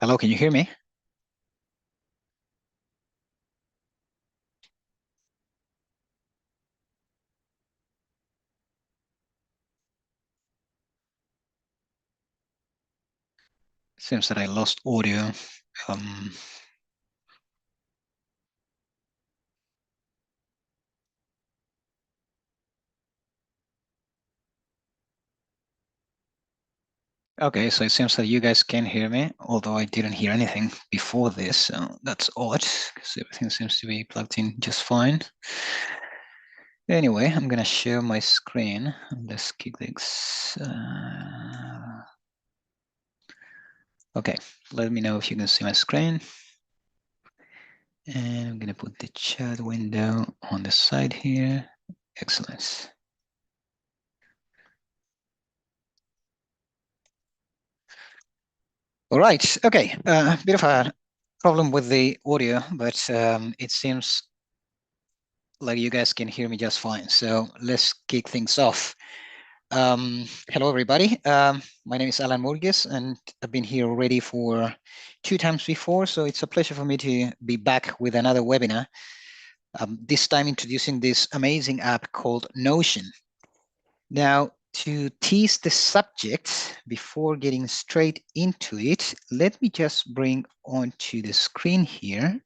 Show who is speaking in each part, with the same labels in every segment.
Speaker 1: Hello, can you hear me? Seems that I lost audio. Um, okay, so it seems that you guys can hear me, although I didn't hear anything before this, so that's odd, because everything seems to be plugged in just fine. Anyway, I'm gonna share my screen. Let's kick this. Okay, let me know if you can see my screen. And I'm gonna put the chat window on the side here. Excellent. All right, okay, a bit of a problem with the audio, but it seems like you guys can hear me just fine. So let's kick things off. Hello, everybody. My name is Alan Murgis, and I've been here already for 2 times before, so it's a pleasure for me to be back with another webinar, this time introducing this amazing app called Notion. Now, to tease the subject, before getting straight into it, let me just bring onto the screen here.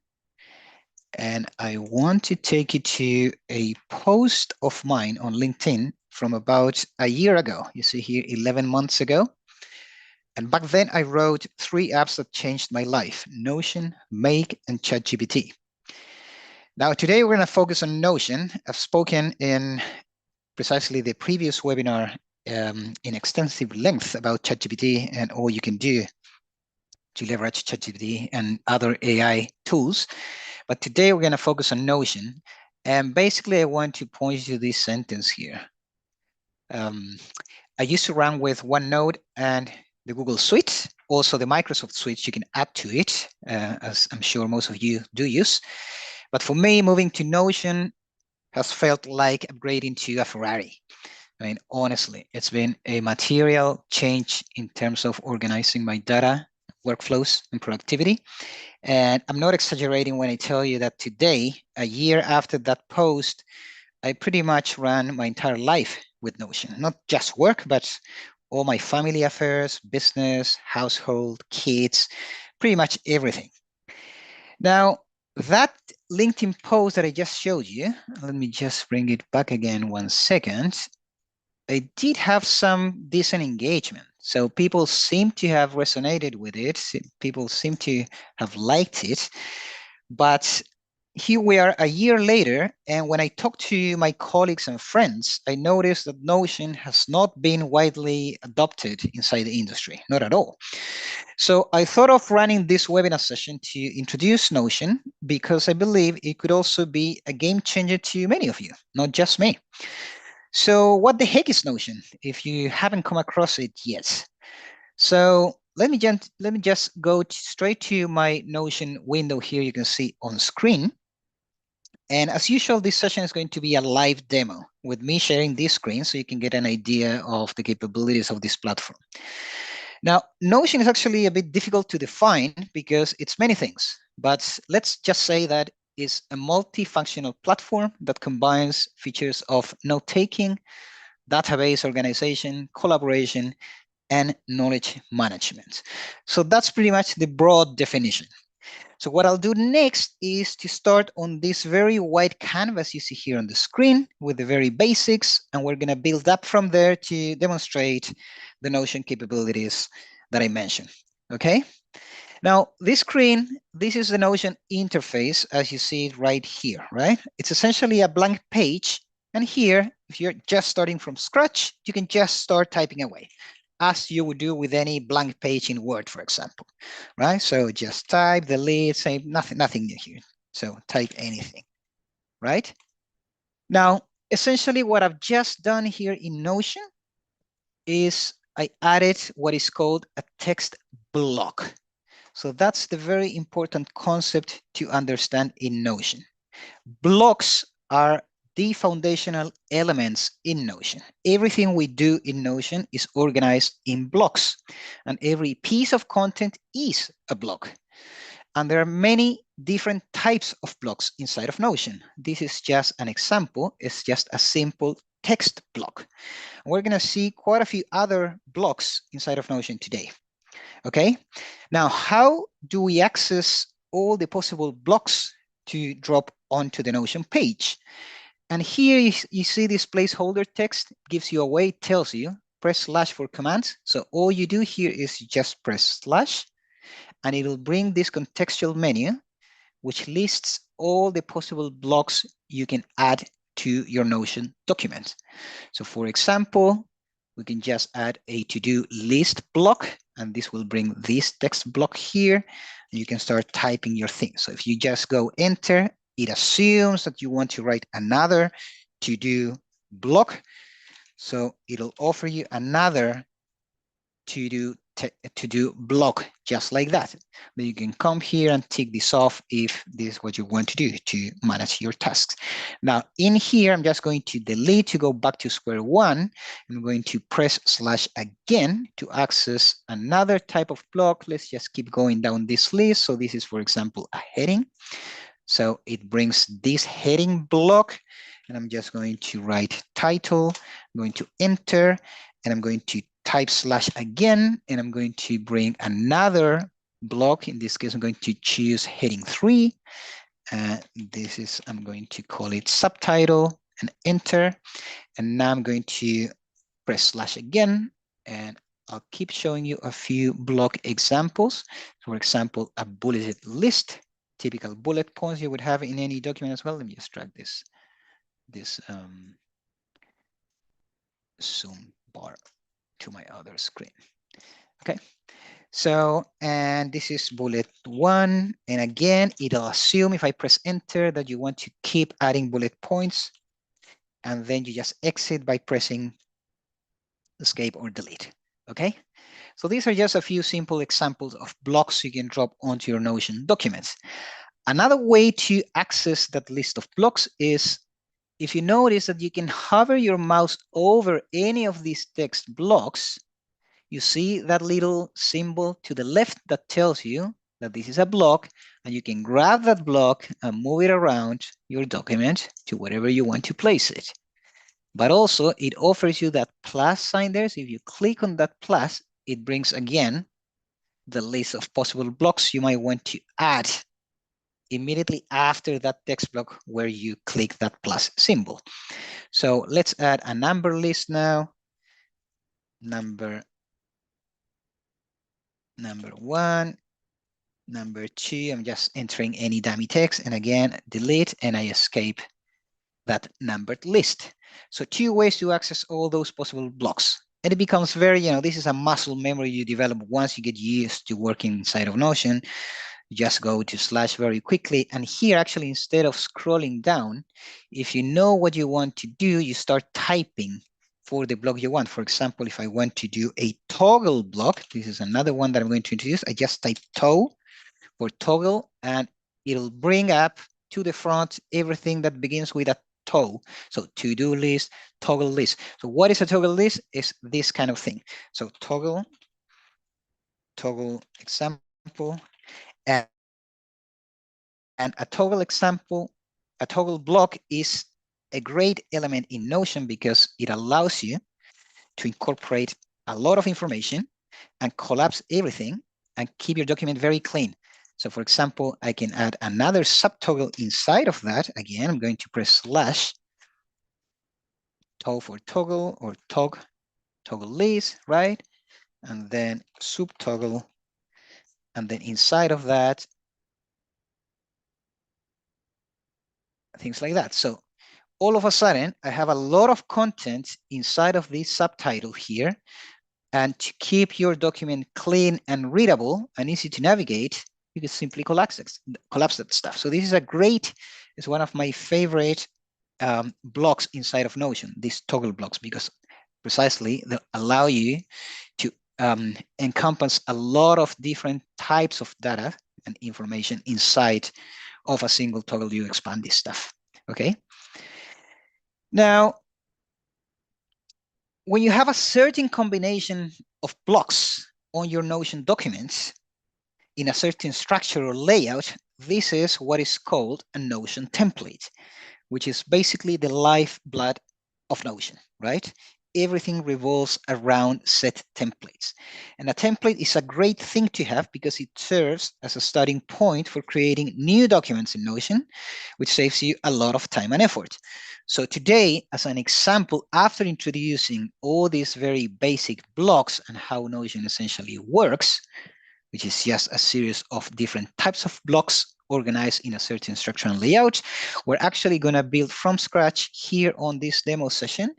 Speaker 1: And I want to take you to a post of mine on LinkedIn from about a year ago. You see here, 11 months ago. And back then I wrote 3 apps that changed my life: Notion, Make, and ChatGPT. Now, today we're going to focus on Notion. I've spoken in precisely the previous webinar in extensive length about ChatGPT and all you can do to leverage ChatGPT and other AI tools. But today we're going to focus on Notion. And basically, I want to point you to this sentence here. I used to run with OneNote and the Google Suite, also the Microsoft Suite you can add to it, as I'm sure most of you do use. But for me, moving to Notion has felt like upgrading to a Ferrari. I mean, honestly, it's been a material change in terms of organizing my data, workflows, and productivity. And I'm not exaggerating when I tell you that today, a year after that post, I pretty much ran my entire life with Notion, not just work, but all my family affairs, business, household, kids, pretty much everything. Now, that LinkedIn post that I just showed you, let me just bring it back again 1 second. I did have some decent engagement. So people seem to have resonated with it. People seem to have liked it. But here we are a year later, and when I talk to my colleagues and friends, I noticed that Notion has not been widely adopted inside the industry, not at all. So I thought of running this webinar session to introduce Notion because I believe it could also be a game changer to many of you, not just me. So what the heck is Notion if you haven't come across it yet? So let me just go straight to my Notion window here. You can see on screen. And as usual, this session is going to be a live demo with me sharing this screen so you can get an idea of the capabilities of this platform. Now, Notion is actually a bit difficult to define because it's many things, but let's just say that it's a multifunctional platform that combines features of note-taking, database organization, collaboration, and knowledge management. So that's pretty much the broad definition. So what I'll do next is to start on this very white canvas you see here on the screen with the very basics, and we're gonna build up from there to demonstrate the Notion capabilities that I mentioned, okay? Now, this screen, this is the Notion interface as you see it right here, right? It's essentially a blank page, and here, if you're just starting from scratch, you can just start typing away, as you would do with any blank page in Word, for example, right? So just type, delete, say nothing new here. So type anything, right? Now, essentially what I've just done here in Notion is I added what is called a text block. So that's the very important concept to understand in Notion. Blocks are the foundational elements in Notion. Everything we do in Notion is organized in blocks, and every piece of content is a block. And there are many different types of blocks inside of Notion. This is just an example. It's just a simple text block. We're going to see quite a few other blocks inside of Notion today. Okay, now how do we access all the possible blocks to drop onto the Notion page? And here you see this placeholder text gives you a way, tells you press / for commands. So all you do here is you just press / and it'll bring this contextual menu, which lists all the possible blocks you can add to your Notion document. So for example, we can just add a to-do list block, and this will bring this text block here, and you can start typing your thing. So if you just go enter, it assumes that you want to write another to-do block. So it'll offer you another to-do block just like that. Then you can come here and tick this off if this is what you want to do to manage your tasks. Now in here, I'm just going to delete to go back to square one. I'm going to press / again to access another type of block. Let's just keep going down this list. So this is, for example, a heading. So it brings this heading block, and I'm just going to write title. I'm going to enter, and I'm going to type / again, and I'm going to bring another block. In this case, I'm going to choose heading 3. This is, I'm going to call it subtitle and enter. And now I'm going to press / again, and I'll keep showing you a few block examples. For example, a bulleted list, typical bullet points you would have in any document as well. Let me just drag this zoom bar to my other screen. Okay, so, and this is bullet 1. And again, it'll assume if I press enter that you want to keep adding bullet points. And then you just exit by pressing escape or delete. Okay, so these are just a few simple examples of blocks you can drop onto your Notion documents. Another way to access that list of blocks is if you notice that you can hover your mouse over any of these text blocks, you see that little symbol to the left that tells you that this is a block, and you can grab that block and move it around your document to wherever you want to place it. But also it offers you that plus sign there. So if you click on that plus, it brings again the list of possible blocks you might want to add immediately after that text block where you click that plus symbol. So let's add a number list now. Number 1, number 2, I'm just entering any dummy text, and again, delete, and I escape that numbered list. So 2 ways to access all those possible blocks. And it becomes very, this is a muscle memory you develop once you get used to working inside of Notion. You just go to slash very quickly. And here, actually, instead of scrolling down, if you know what you want to do, you start typing for the block you want. For example, if I want to do a toggle block, this is another one that I'm going to introduce. I just type for toggle, and it'll bring up to the front everything that begins with a toe. So to-do list, toggle list. So what is a toggle list? Is this kind of thing. So toggle example, and a toggle example, a toggle block is a great element in Notion because it allows you to incorporate a lot of information and collapse everything and keep your document very clean. So for example, I can add another subtoggle inside of that. Again, I'm going to press slash for toggle or toggle list, right? And then subtoggle. And then inside of that, things like that. So all of a sudden, I have a lot of content inside of this subtitle here. And to keep your document clean and readable and easy to navigate, you can simply collapse that stuff. So this is it's one of my favorite blocks inside of Notion, these toggle blocks, because precisely they allow you to encompass a lot of different types of data and information inside of a single toggle. You expand this stuff, okay? Now, when you have a certain combination of blocks on your Notion documents in a certain structure or layout, this is what is called a Notion template, which is basically the lifeblood of Notion, right? Everything revolves around set templates. And a template is a great thing to have because it serves as a starting point for creating new documents in Notion, which saves you a lot of time and effort. So today, as an example, after introducing all these very basic blocks and how Notion essentially works, which is just a series of different types of blocks organized in a certain structure and layout, we're actually going to build from scratch here on this demo session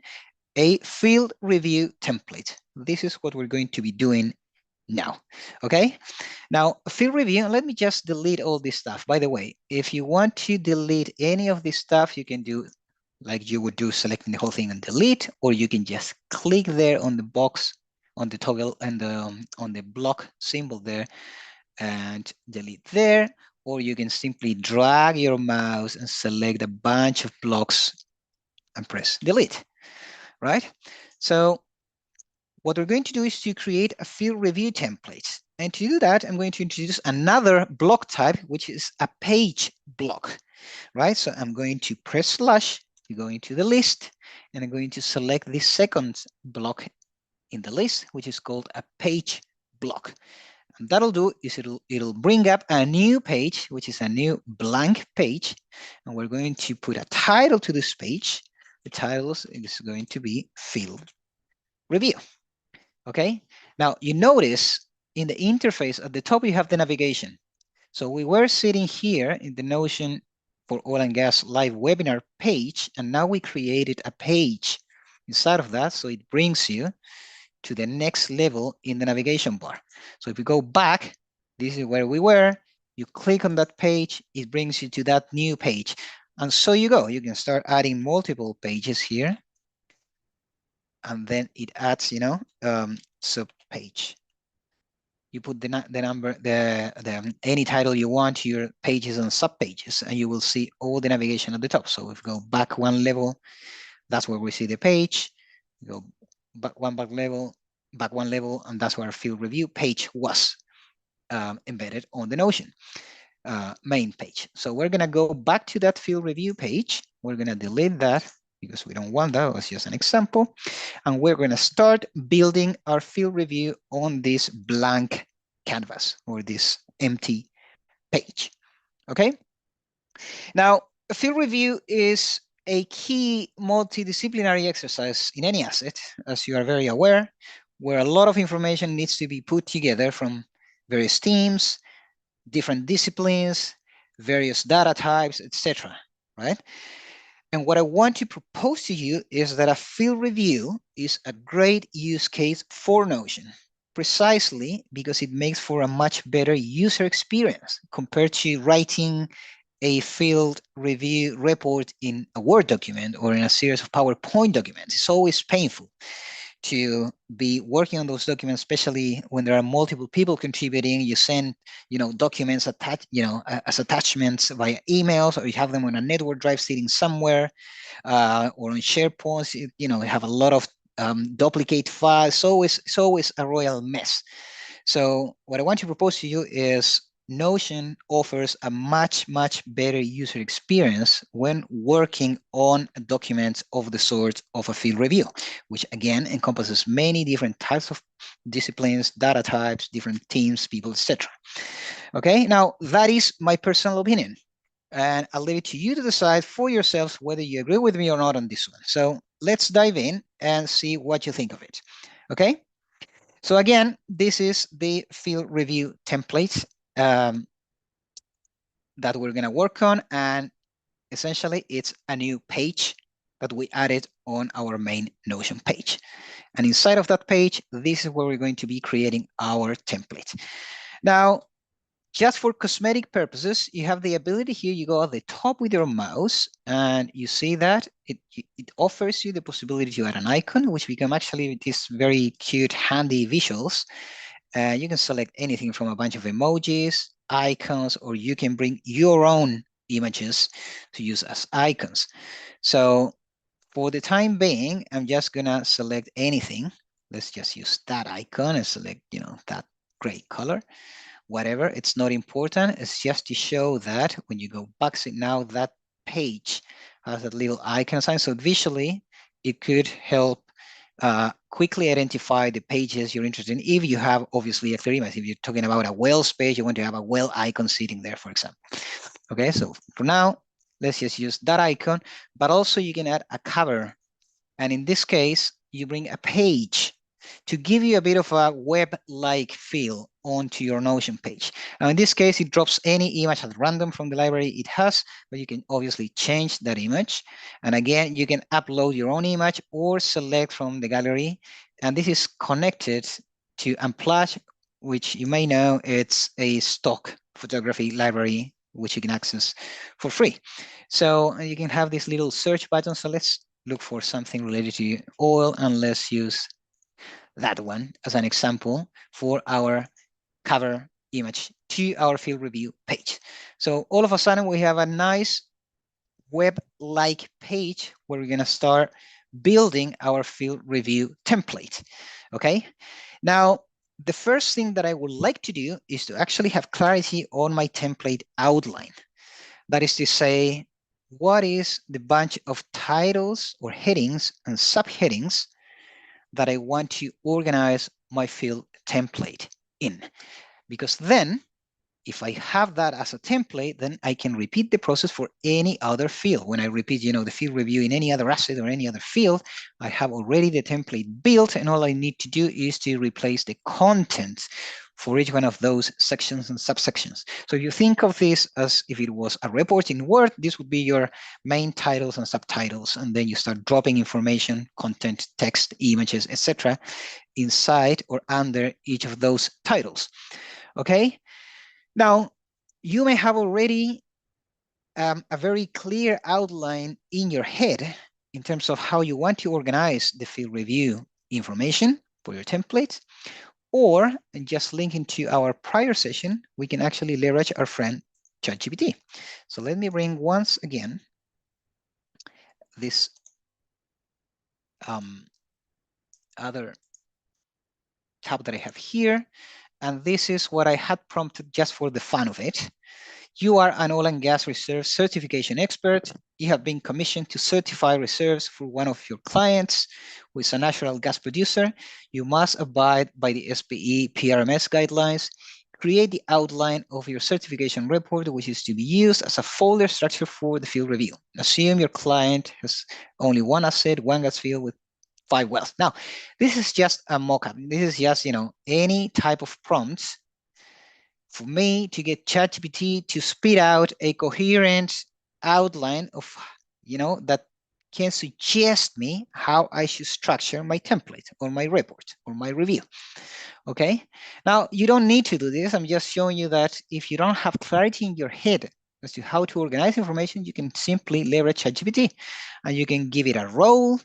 Speaker 1: a field review template. This is what we're going to be doing now, okay? Now, field review, let me just delete all this stuff. By the way, if you want to delete any of this stuff, you can do like you would do, selecting the whole thing and delete, or you can just click there on the box, on the toggle and on the block symbol there and delete there, or you can simply drag your mouse and select a bunch of blocks and press delete, right? So what we're going to do is to create a field review template. And to do that, I'm going to introduce another block type, which is a page block, right? So I'm going to press slash, you go into the list, and I'm going to select the second block in the list, which is called a page block. And that'll do is it'll bring up a new page, which is a new blank page. And we're going to put a title to this page. The title is going to be field review. Okay. Now you notice in the interface at the top, you have the navigation. So we were sitting here in the Notion for Oil and Gas live webinar page, and now we created a page inside of that. So it brings you to the next level in the navigation bar. So if we go back, this is where we were. You click on that page, it brings you to that new page. And so you go. You can start adding multiple pages here. And then it adds, sub page. you put the number, any title you want, your pages and subpages, and you will see all the navigation at the top. So if we go back one level, that's where we see the page. Go back one level, and that's where our field review page was embedded on the Notion main page. So we're gonna go back to that field review page. We're gonna delete that because we don't want that. It was just an example. And we're gonna start building our field review on this blank canvas or this empty page, okay? Now, a field review is a key multidisciplinary exercise in any asset, as you are very aware, where a lot of information needs to be put together from various teams, different disciplines, various data types, etc., right? And what I want to propose to you is that a field review is a great use case for Notion, precisely because it makes for a much better user experience compared to writing a field review report in a Word document or in a series of PowerPoint documents. It's always painful to be working on those documents, especially when there are multiple people contributing. You send, documents attached, as attachments via emails, or you have them on a network drive sitting somewhere, or on SharePoint. You have a lot of duplicate files. It's always a royal mess. So what I want to propose to you is Notion offers a much, much better user experience when working on documents of the sort of a field review, which again encompasses many different types of disciplines, data types, different teams, people, etc. Okay, now that is my personal opinion, and I'll leave it to you to decide for yourselves whether you agree with me or not on this one. So let's dive in and see what you think of it. Okay. So again, this is the field review template that we're going to work on. And essentially, it's a new page that we added on our main Notion page. And inside of that page, this is where we're going to be creating our template. Now, just for cosmetic purposes, you have the ability here, you go at the top with your mouse and you see that it offers you the possibility to add an icon, which become actually these very cute, handy visuals. You can select anything from a bunch of emojis, icons, or you can bring your own images to use as icons. So for the time being, I'm just gonna select anything. Let's just use that icon and select, that gray color. Whatever, it's not important. It's just to show that when you go back, so now that page has that little icon sign. So visually, it could help quickly identify the pages you're interested in. If you have obviously a clear image, if you're talking about a Wells page, you want to have a well icon sitting there, for example. Okay, so for now, let's just use that icon, but also you can add a cover. And in this case, you bring a page to give you a bit of a web-like feel onto your Notion page. Now, in this case, it drops any image at random from the library it has, but you can obviously change that image. And again, you can upload your own image or select from the gallery. And this is connected to Unsplash, which you may know, it's a stock photography library, which you can access for free. So you can have this little search button. So let's look for something related to oil, and let's use that one as an example for our cover image to our field review page. So all of a sudden we have a nice web-like page where we're gonna start building our field review template, okay? Now, the first thing that I would like to do is to actually have clarity on my template outline. That is to say, what is the bunch of titles or headings and subheadings that I want to organize my field template in. Because then, if I have that as a template, then I can repeat the process for any other field. When I repeat, the field review in any other asset or any other field, I have already the template built, and all I need to do is to replace the content for each one of those sections and subsections. So if you think of this as if it was a report in Word, this would be your main titles and subtitles, and then you start dropping information, content, text, images, etc., inside or under each of those titles. Okay? Now, you may have already a very clear outline in your head in terms of how you want to organize the field review information for your template, or just linking to our prior session, we can actually leverage our friend ChatGPT. So let me bring once again this other tab that I have here. And this is what I had prompted just for the fun of it. You are an oil and gas reserve certification expert. You have been commissioned to certify reserves for one of your clients who is a natural gas producer. You must abide by the SPE PRMS guidelines. Create the outline of your certification report, which is to be used as a folder structure for the field review. Assume your client has only one asset, one gas field with 5 wells. Now, this is just a mock-up. This is just, any type of prompts for me to get ChatGPT to spit out a coherent outline of, that can suggest me how I should structure my template or my report or my review. Okay. Now, you don't need to do this. I'm just showing you that if you don't have clarity in your head as to how to organize information, you can simply leverage ChatGPT and you can give it a role,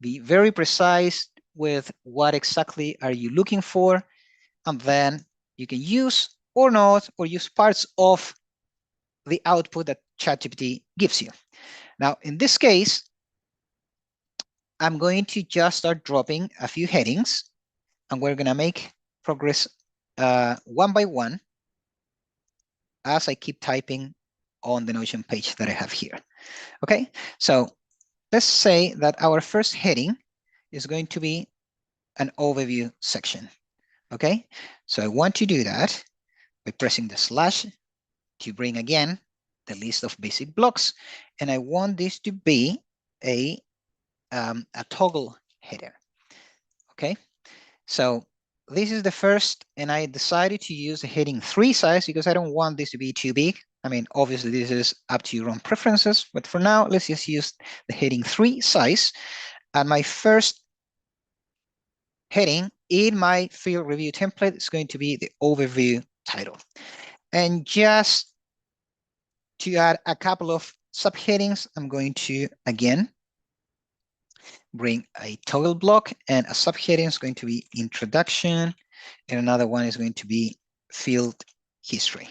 Speaker 1: be very precise with what exactly are you looking for, and then you can use or not, or use parts of the output that ChatGPT gives you. Now, in this case, I'm going to just start dropping a few headings, and we're going to make progress one by one as I keep typing on the Notion page that I have here. Okay, so let's say that our first heading is going to be an overview section. Okay, so I want to do that by pressing the slash to bring again the list of basic blocks, and I want this to be a toggle header. Okay, so this is the first, and I decided to use the heading 3 size because I don't want this to be too big. I mean, obviously this is up to your own preferences, but for now, let's just use the heading 3 size. And my first heading in my field review template is going to be the overview title. And just to add a couple of subheadings, I'm going to, again, bring a toggle block, and a subheading is going to be introduction, and another one is going to be field history.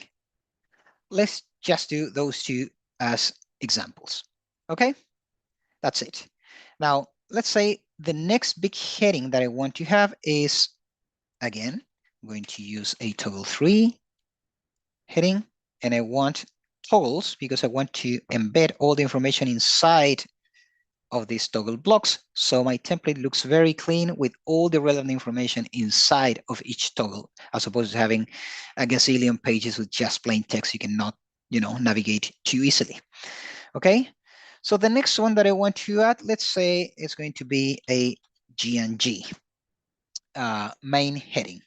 Speaker 1: Let's just do those two as examples. Okay, that's it. Now, let's say the next big heading that I want to have is, again, I'm going to use a toggle 3 heading, and I want toggles because I want to embed all the information inside of these toggle blocks. So my template looks very clean with all the relevant information inside of each toggle, as opposed to having a gazillion pages with just plain text you cannot, navigate too easily. Okay, so the next one that I want to add, let's say it's going to be a G&G main heading,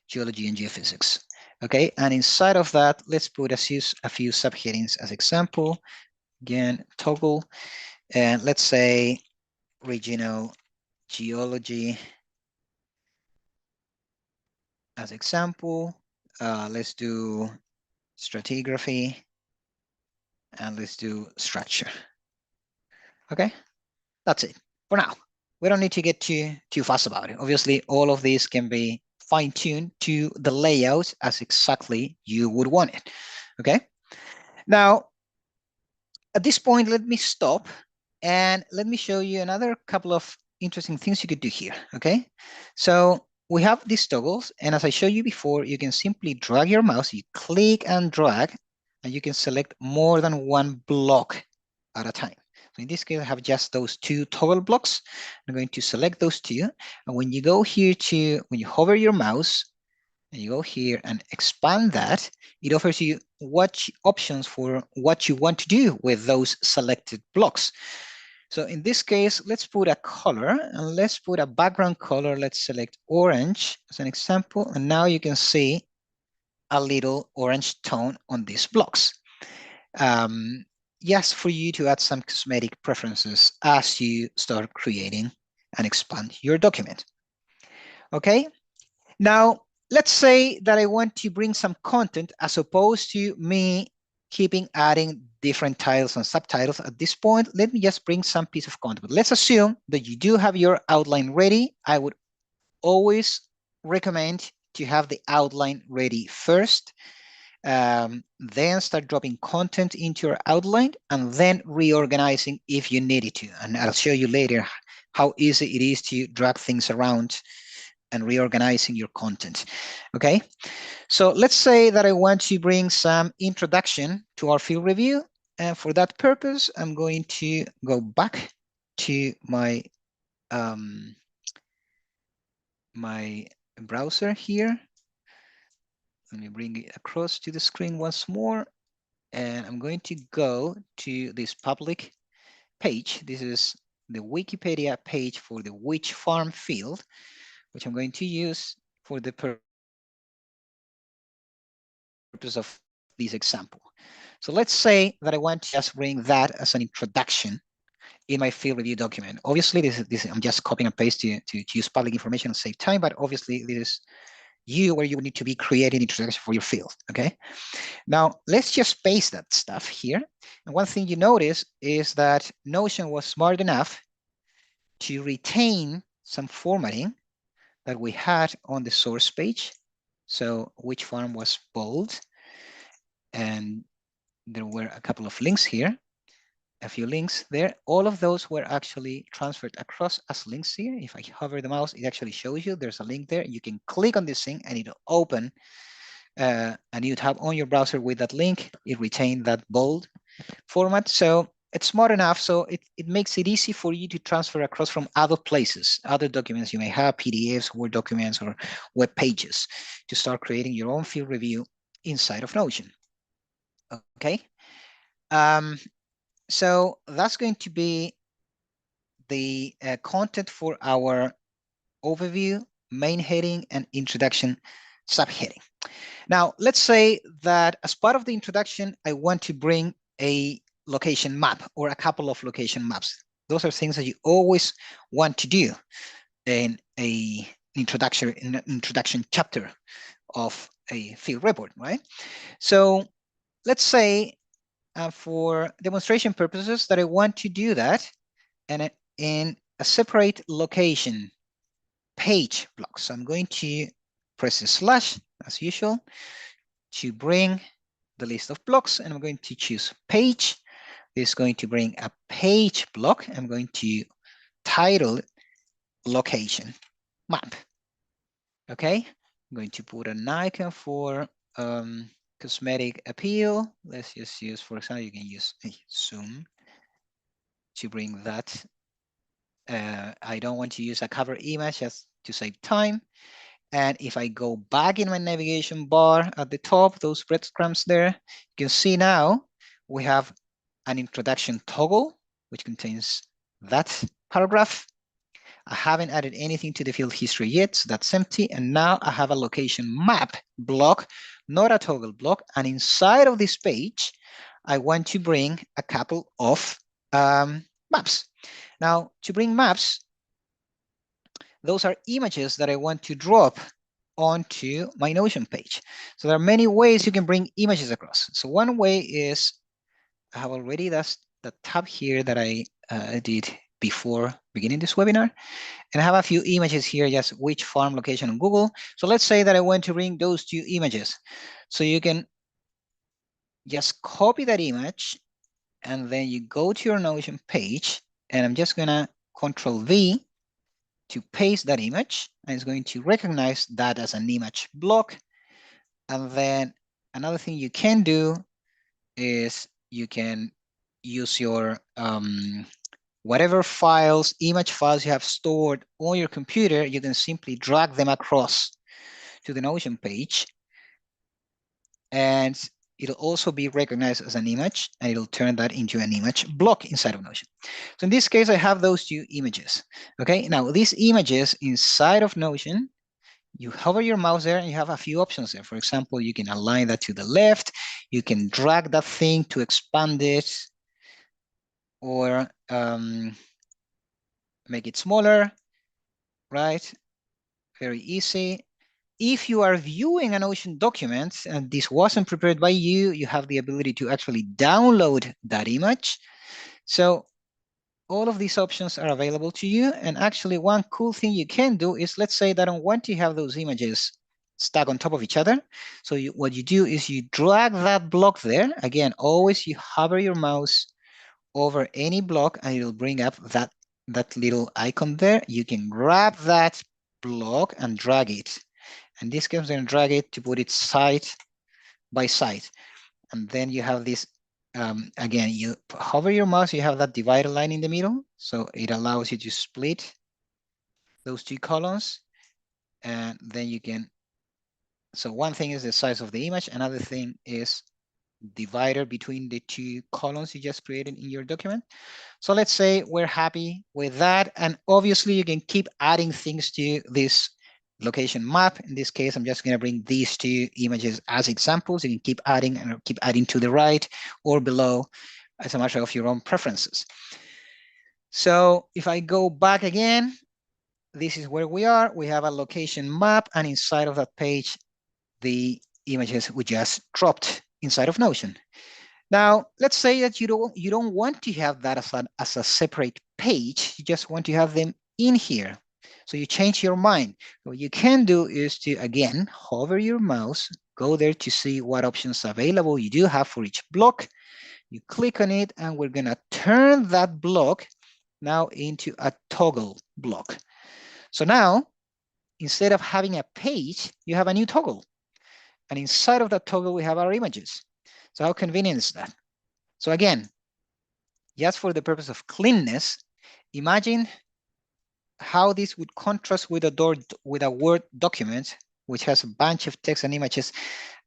Speaker 1: geology and geophysics. Okay, and inside of that, let's put a few subheadings as example. Again, toggle, and let's say regional geology as example. Let's do stratigraphy, and let's do structure. Okay, that's it for now. We don't need to get too fast about it. Obviously, all of these can be fine-tuned to the layout as exactly you would want it. Okay, now at this point, let me stop and let me show you another couple of interesting things you could do here. Okay, so we have these toggles, and as I showed you before, you can simply drag your mouse, you click and drag, and you can select more than one block at a time. So in this case, I have just those 2 toggle blocks. I'm going to select those 2. And when you go here when you hover your mouse, and you go here and expand that, it offers you options for what you want to do with those selected blocks. So in this case, let's put a color, and let's put a background color. Let's select orange as an example. And now you can see a little orange tone on these blocks. Yes, for you to add some cosmetic preferences as you start creating and expand your document. Okay, now let's say that I want to bring some content as opposed to me keeping adding different titles and subtitles. At this point, let me just bring some piece of content. But let's assume that you do have your outline ready. I would always recommend to have the outline ready first, then start dropping content into your outline, and then reorganizing if you needed to. And I'll show you later how easy it is to drag things around and reorganizing your content. Okay, so let's say that I want to bring some introduction to our field review. And for that purpose, I'm going to go back to my my browser here. Let me bring it across to the screen once more. And I'm going to go to this public page. This is the Wikipedia page for the witch farm field, which I'm going to use for the purpose of this example. So let's say that I want to just bring that as an introduction in my field review document. Obviously, this I'm just copying and pasting to use public information and save time, but obviously this is you where you need to be creating introduction for your field, okay? Now, let's just paste that stuff here. And one thing you notice is that Notion was smart enough to retain some formatting that we had on the source page. So witch farm was bold, and there were a couple of links here, a few links there. All of those were actually transferred across as links here. If I hover the mouse, it actually shows you there's a link there. You can click on this thing and it'll open a new tab on your browser with that link. It retained that bold format. So it's smart enough. So it makes it easy for you to transfer across from other places, other documents you may have, PDFs, Word documents, or web pages, to start creating your own field review inside of Notion. Okay. So that's going to be the content for our overview, main heading, and introduction subheading. Now, let's say that as part of the introduction, I want to bring a location map or a couple of location maps. Those are things that you always want to do in an introduction chapter of a field report, right? So let's say for demonstration purposes that I want to do that, and in a separate location page block. So I'm going to press a slash as usual to bring the list of blocks, and I'm going to choose page. This is going to bring a page block. I'm going to title it location map. Okay, I'm going to put an icon for cosmetic appeal. Let's just use, for example, you can use a zoom to bring that. I don't want to use a cover image just to save time. And if I go back in my navigation bar at the top, those breadcrumbs there, you can see now we have an introduction toggle, which contains that paragraph. I haven't added anything to the field history yet, so that's empty. And now I have a location map block, not a toggle block. And inside of this page, I want to bring a couple of maps. Now, to bring maps, those are images that I want to drop onto my Notion page. So there are many ways you can bring images across. So one way is, I have already that tab here that I did before beginning this webinar. And I have a few images here, just witch farm location on Google. So let's say that I want to bring those two images. So you can just copy that image, and then you go to your Notion page, and I'm just gonna Control V to paste that image, and it's going to recognize that as an image block. And then another thing you can do is you can use your whatever files, image files you have stored on your computer, you can simply drag them across to the Notion page, and it'll also be recognized as an image, and it'll turn that into an image block inside of Notion. So in this case, I have those two images. Okay, now these images inside of Notion, you hover your mouse there and you have a few options there. For example, you can align that to the left, you can drag that thing to expand it, or make it smaller, right? Very easy. If you are viewing a Notion document and this wasn't prepared by you, you have the ability to actually download that image. So all of these options are available to you. And actually one cool thing you can do is, let's say that I don't want to have those images stacked on top of each other. So what you do is you drag that block there. Again, always you hover your mouse over any block and it'll bring up that little icon there. You can grab that block and drag it. And this case, I'm going to drag it to put it side by side. And then you have this, again, you hover your mouse, you have that divider line in the middle. So it allows you to split those two columns. And then you can, so one thing is the size of the image. Another thing is divider between the two columns you just created in your document. So let's say we're happy with that. And obviously you can keep adding things to this location map. In this case, I'm just going to bring these two images as examples. You can keep adding and keep adding to the right or below as a matter of your own preferences. So if I go back again, this is where we are. We have a location map, and inside of that page, the images we just dropped inside of Notion. Now, let's say that you don't want to have that as a separate page. You just want to have them in here. So you change your mind. What you can do is to, again, hover your mouse, go there to see what options available you do have for each block. You click on it, and we're going to turn that block now into a toggle block. So now, instead of having a page, you have a new toggle. And inside of that toggle, we have our images. So how convenient is that? So again, just for the purpose of cleanness, imagine how this would contrast with a Word document, which has a bunch of text and images,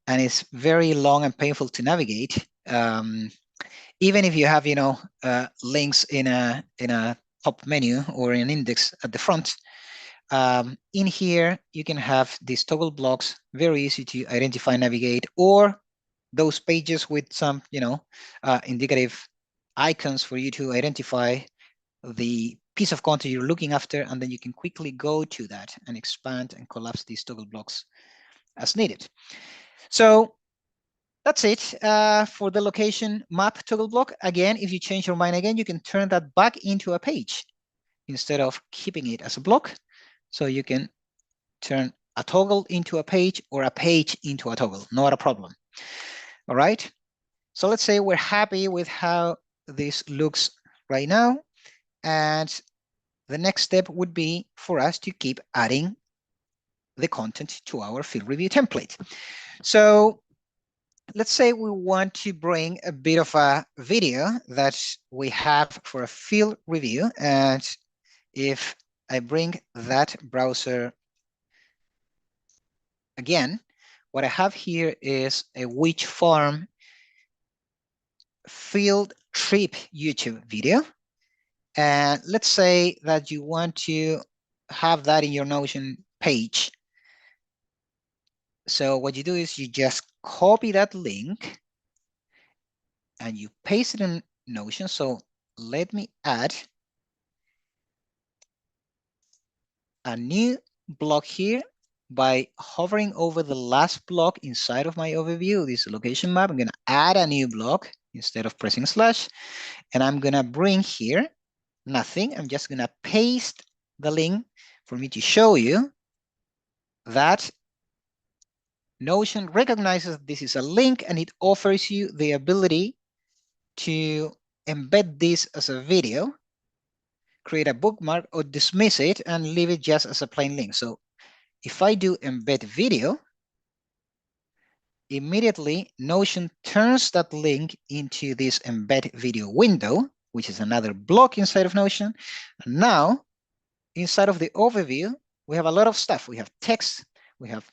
Speaker 1: and is very long and painful to navigate. Even if you have, links in a top menu or an index at the front, in here you can have these toggle blocks, very easy to identify, navigate, or those pages with some, indicative icons for you to identify the piece of content you're looking after, and then you can quickly go to that and expand and collapse these toggle blocks as needed. So that's it for the location map toggle block. Again, if you change your mind again, you can turn that back into a page instead of keeping it as a block. So you can turn a toggle into a page or a page into a toggle, not a problem. All right. So let's say we're happy with how this looks right now. And the next step would be for us to keep adding the content to our field review template. So let's say we want to bring a bit of a video that we have for a field review. And if I bring that browser again, what I have here is a witch farm field trip YouTube video. And let's say that you want to have that in your Notion page. So what you do is you just copy that link and you paste it in Notion. So let me add a new block here by hovering over the last block inside of my overview, this location map. I'm going to add a new block instead of pressing slash, and I'm going to bring here nothing. I'm just going to paste the link for me to show you that Notion recognizes this is a link, and it offers you the ability to embed this as a video, create a bookmark, or dismiss it and leave it just as a plain link. So if I do embed video, immediately Notion turns that link into this embed video window, which is another block inside of Notion. And now, inside of the overview, we have a lot of stuff. We have text, we have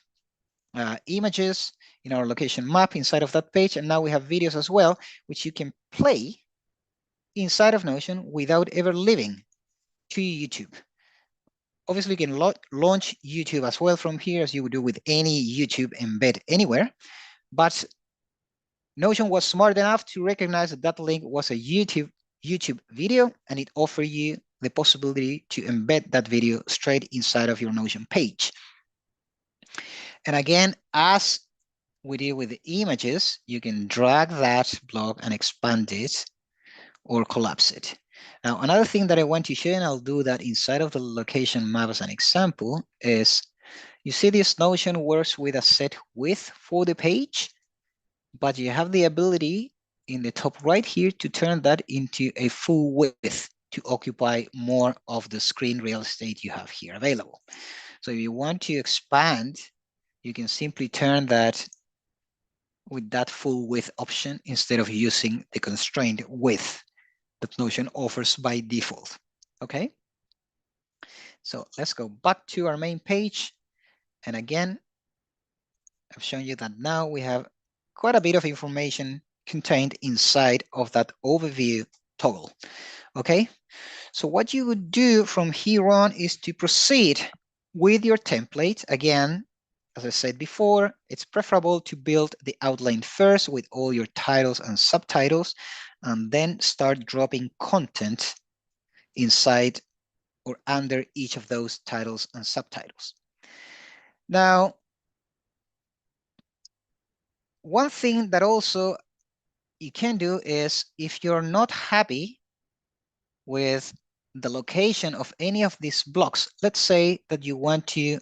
Speaker 1: images in our location map inside of that page, and now we have videos as well, which you can play inside of Notion without ever leaving to YouTube. Obviously, you can launch YouTube as well from here, as you would do with any YouTube embed anywhere. But Notion was smart enough to recognize that that link was a YouTube video, and it offered you the possibility to embed that video straight inside of your Notion page. And again, as we did with the images, you can drag that block and expand it or collapse it. Now, another thing that I want to show, and I'll do that inside of the location map as an example, is you see this Notion works with a set width for the page, but you have the ability in the top right here to turn that into a full width to occupy more of the screen real estate you have here available. So if you want to expand, you can simply turn that with that full width option instead of using the constrained width that Notion offers by default. Okay. So let's go back to our main page. And again, I've shown you that now we have quite a bit of information contained inside of that overview toggle. Okay. So what you would do from here on is to proceed with your template. Again, as I said before, it's preferable to build the outline first with all your titles and subtitles, and then start dropping content inside or under each of those titles and subtitles. Now, one thing that also you can do is, if you're not happy with the location of any of these blocks, let's say that you want to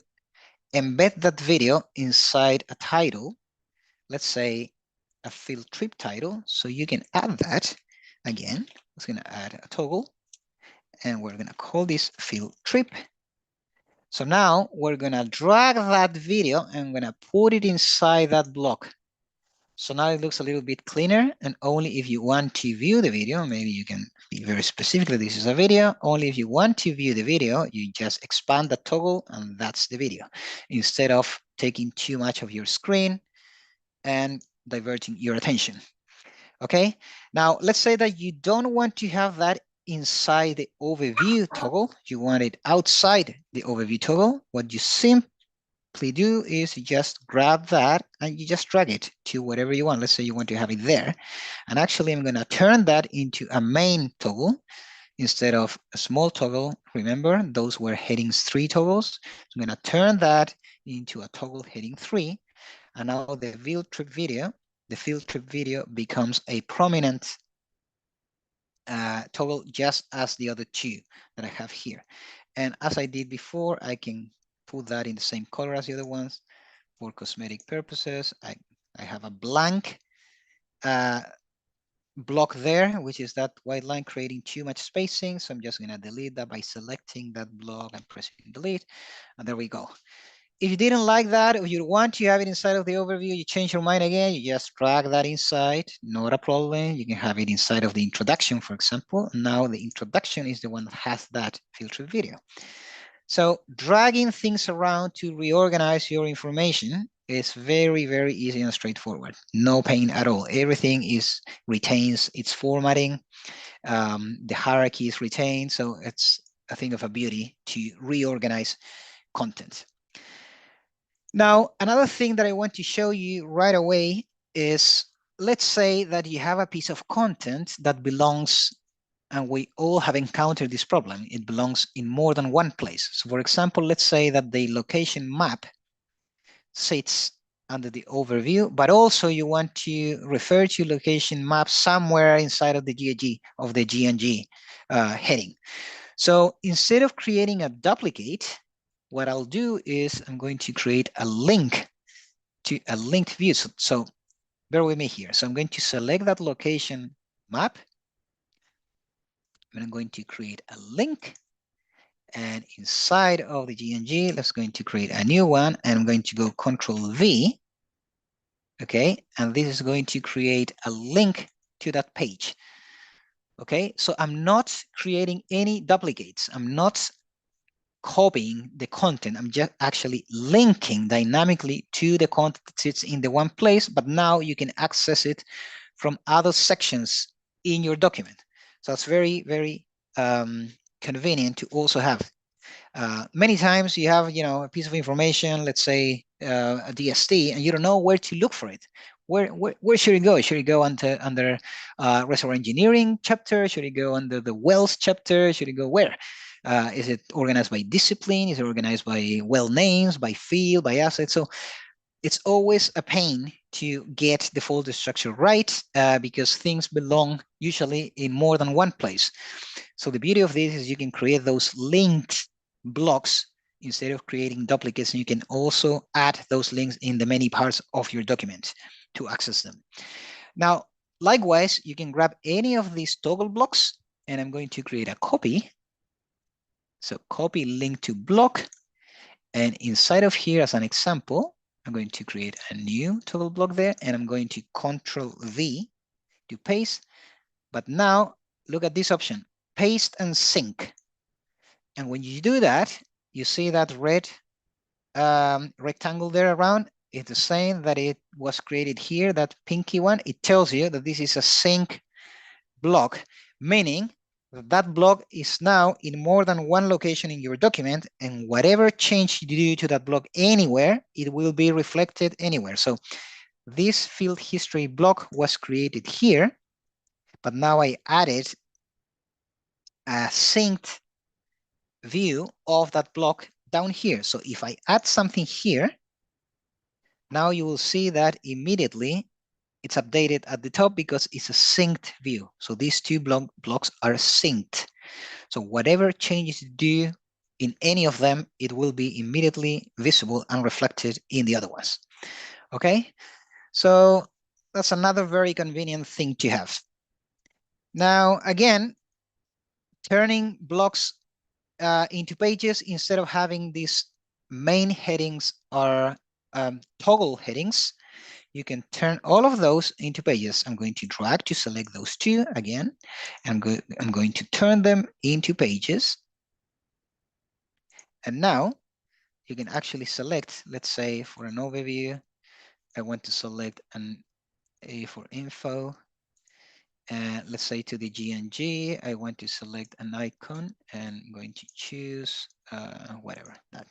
Speaker 1: embed that video inside a title, let's say a field trip title. So you can add that. Again, it's going to add a toggle, and we're going to call this field trip. So now we're going to drag that video and going to put it inside that block. So now it looks a little bit cleaner, and only if you want to view the video, maybe you can be very specific that this is a video. Only if you want to view the video, you just expand the toggle and that's the video, instead of taking too much of your screen and diverting your attention. Okay, now let's say that you don't want to have that inside the overview toggle. You want it outside the overview toggle. What you simply do is you just grab that and you just drag it to whatever you want. Let's say you want to have it there. And actually, I'm going to turn that into a main toggle instead of a small toggle. Remember, those were headings 3 toggles. So I'm going to turn that into a toggle heading 3. And now the field trip video becomes a prominent toggle, just as the other two that I have here. And as I did before, I can put that in the same color as the other ones for cosmetic purposes. I have a blank block there, which is that white line creating too much spacing. So I'm just going to delete that by selecting that block and pressing delete. And there we go. If you didn't like that, or you want to have it inside of the overview, you change your mind again, you just drag that inside, not a problem. You can have it inside of the introduction, for example. Now the introduction is the one that has that filtered video. So dragging things around to reorganize your information is very, very easy and straightforward. No pain at all. Everything retains its formatting. The hierarchy is retained. So it's a thing of a beauty to reorganize content. Now, another thing that I want to show you right away is, let's say that you have a piece of content that belongs, and we all have encountered this problem, it belongs in more than one place. So for example, let's say that the location map sits under the overview, but also you want to refer to location map somewhere inside of the GNG heading. So instead of creating a duplicate, what I'll do is I'm going to create a link to a linked view. So bear with me here. So I'm going to select that location map. And I'm going to create a link. And inside of the GNG, let's going to create a new one. And I'm going to go Control V. Okay. And this is going to create a link to that page. Okay. So I'm not creating any duplicates. I'm not copying the content. I'm just actually linking dynamically to the content that sits in the one place, but now you can access it from other sections in your document. So it's very, very convenient to also have. Many times you have, a piece of information, let's say a DST, and you don't know where to look for it. Where should it go? Should it go under reservoir engineering chapter? Should it go under the wells chapter? Should it go where? Is it organized by discipline? Is it organized by well names, by field, by asset? So it's always a pain to get the folder structure right, because things belong usually in more than one place. So the beauty of this is you can create those linked blocks instead of creating duplicates, and you can also add those links in the many parts of your document to access them. Now, likewise, you can grab any of these toggle blocks, and I'm going to create a copy. So copy link to block, and inside of here, as an example, I'm going to create a new toggle block there, and I'm going to Control V to paste. But now look at this option, paste and sync. And when you do that, you see that red rectangle there around. It's the same that it was created here, that pinky one. It tells you that this is a sync block, meaning that that block is now in more than one location in your document, and whatever change you do to that block anywhere, it will be reflected anywhere. So this field history block was created here, but now I added a synced view of that block down here. So if I add something here, now you will see that immediately it's updated at the top because it's a synced view. So these two blocks are synced. So whatever changes you do in any of them, it will be immediately visible and reflected in the other ones. Okay, so that's another very convenient thing to have. Now, again, turning blocks into pages, instead of having these main headings or toggle headings, you can turn all of those into pages. I'm going to drag to select those two again. I'm going to turn them into pages. And now you can actually select, let's say for an overview, I want to select an A for info. And let's say to the GNG, I want to select an icon, and I'm going to choose whatever that.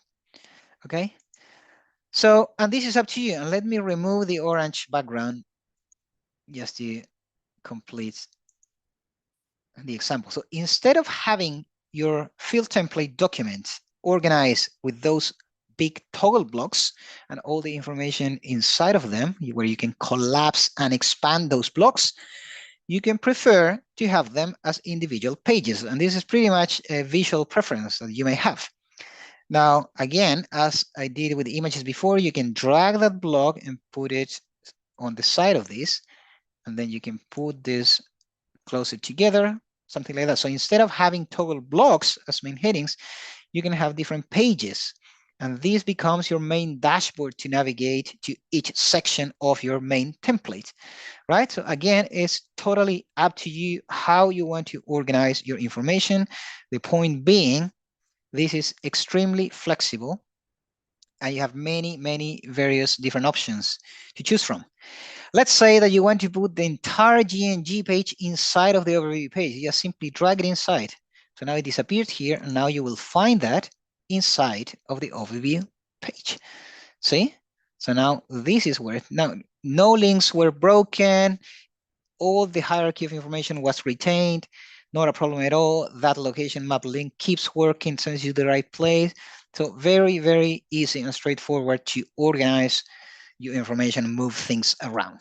Speaker 1: Okay. So, and this is up to you. And let me remove the orange background just to complete the example. So instead of having your field template document organized with those big toggle blocks and all the information inside of them, where you can collapse and expand those blocks, you can prefer to have them as individual pages. And this is pretty much a visual preference that you may have. Now, again, as I did with the images before, you can drag that block and put it on the side of this, and then you can put this closer together, something like that. So instead of having toggle blocks as main headings, you can have different pages. And this becomes your main dashboard to navigate to each section of your main template, right? So again, it's totally up to you how you want to organize your information. The point being, this is extremely flexible, and you have many various different options to choose from. Let's say that you want to put the entire GNG page inside of the overview page. You just simply drag it inside. So now it disappeared here, and now you will find that inside of the overview page. See? So now this is where, now no links were broken. All the hierarchy of information was retained. Not a problem at all. That location map link keeps working, sends you the right place. So very easy and straightforward to organize your information and move things around,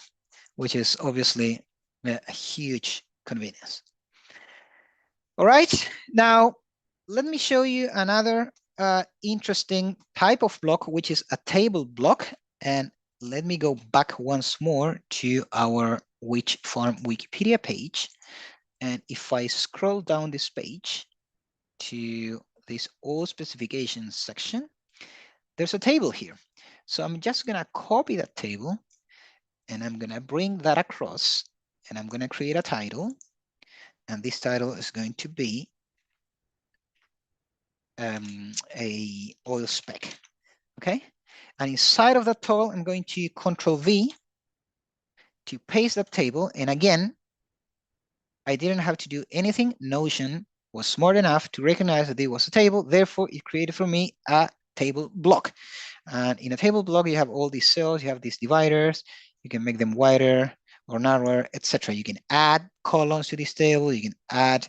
Speaker 1: which is obviously a huge convenience. All right, now let me show you another interesting type of block, which is a table block. And let me go back once more to our Witch Farm Wikipedia page. And if I scroll down this page to this all specifications section, there's a table here. So I'm just gonna copy that table, and I'm gonna bring that across, and I'm gonna create a title. And this title is going to be a oil spec, okay? And inside of that table, I'm going to Control V to paste that table. And again, I didn't have to do anything. Notion was smart enough to recognize that it was a table. Therefore, it created for me a table block. And in a table block, you have all these cells, you have these dividers, you can make them wider or narrower, etc. You can add columns to this table, you can add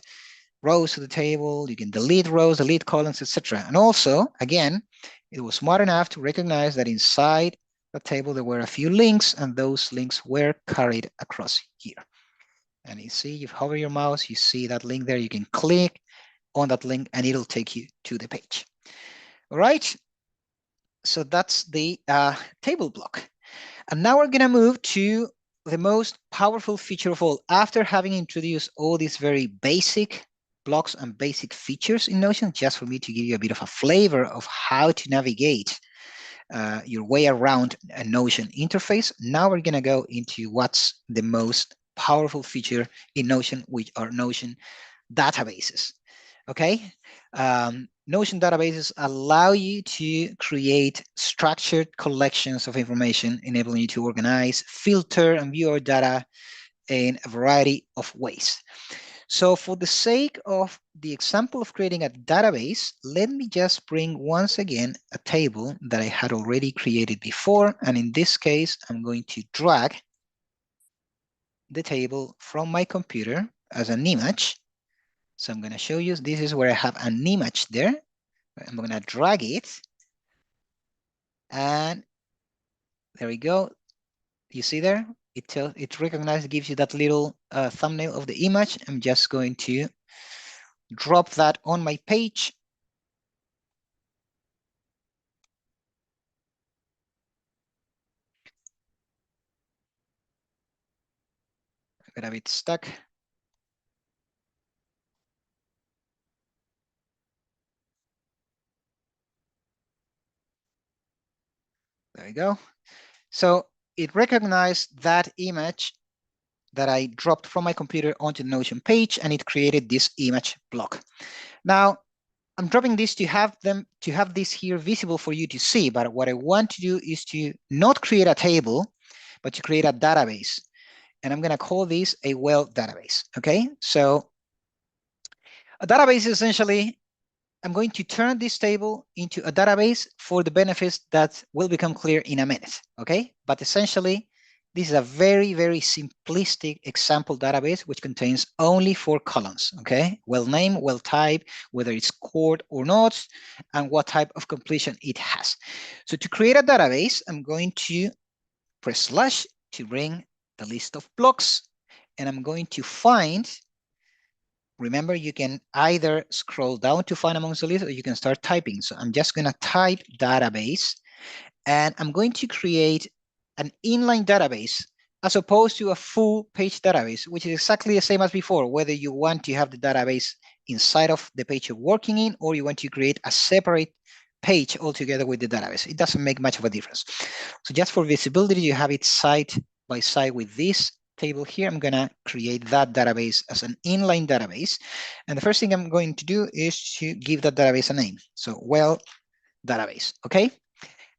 Speaker 1: rows to the table, you can delete rows, delete columns, etc. And also, again, it was smart enough to recognize that inside the table, there were a few links, and those links were carried across here. And you see, you hover your mouse, you see that link there, you can click on that link and it'll take you to the page. All right, so that's the table block. And now we're gonna move to the most powerful feature of all. After having introduced all these very basic blocks and basic features in Notion, just for me to give you a bit of a flavor of how to navigate your way around a Notion interface, now we're gonna go into what's the most powerful feature in Notion, which are Notion databases. Okay, Notion databases allow you to create structured collections of information, enabling you to organize, filter, and view your data in a variety of ways. So for the sake of the example of creating a database, let me just bring once again a table that I had already created before. And in this case, I'm going to drag the table from my computer as an image. So I'm going to show you, this is where I have an image there. I'm going to drag it. And there we go. You see there? It recognizes, gives you that little thumbnail of the image. I'm just going to drop that on my page. I got a bit stuck. There we go. So it recognized that image that I dropped from my computer onto the Notion page, and it created this image block. Now, I'm dropping this to have this here visible for you to see, but what I want to do is to not create a table, but to create a database. And I'm gonna call this a well database, okay? So a database is essentially, I'm going to turn this table into a database for the benefits that will become clear in a minute, okay? But essentially, this is a very, very simplistic example database which contains only 4 columns, okay? Well name, well type, whether it's core or not, and what type of completion it has. So to create a database, I'm going to press slash to bring the list of blocks, and I'm going to find, remember, you can either scroll down to find amongst the list, or you can start typing. So I'm just gonna type database, and I'm going to create an inline database as opposed to a full page database, which is exactly the same as before, whether you want to have the database inside of the page you're working in, or you want to create a separate page altogether with the database. It doesn't make much of a difference. So just for visibility, you have it side by side with this table here. I'm gonna create that database as an inline database. And the first thing I'm going to do is to give that database a name. So well database, okay?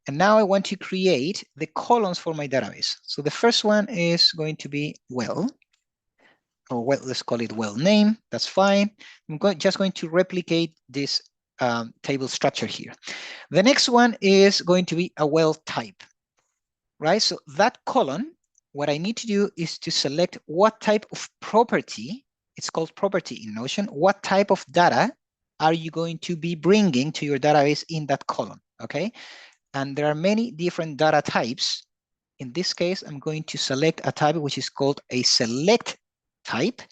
Speaker 1: And now I want to create the columns for my database. So the first one is going to be well, or well, let's call it well name, that's fine. I'm just going to replicate this table structure here. The next one is going to be a well type, right? So that column, what I need to do is to select what type of property, it's called property in Notion, what type of data are you going to be bringing to your database in that column, okay? And there are many different data types. In this case, I'm going to select a type which is called a select type,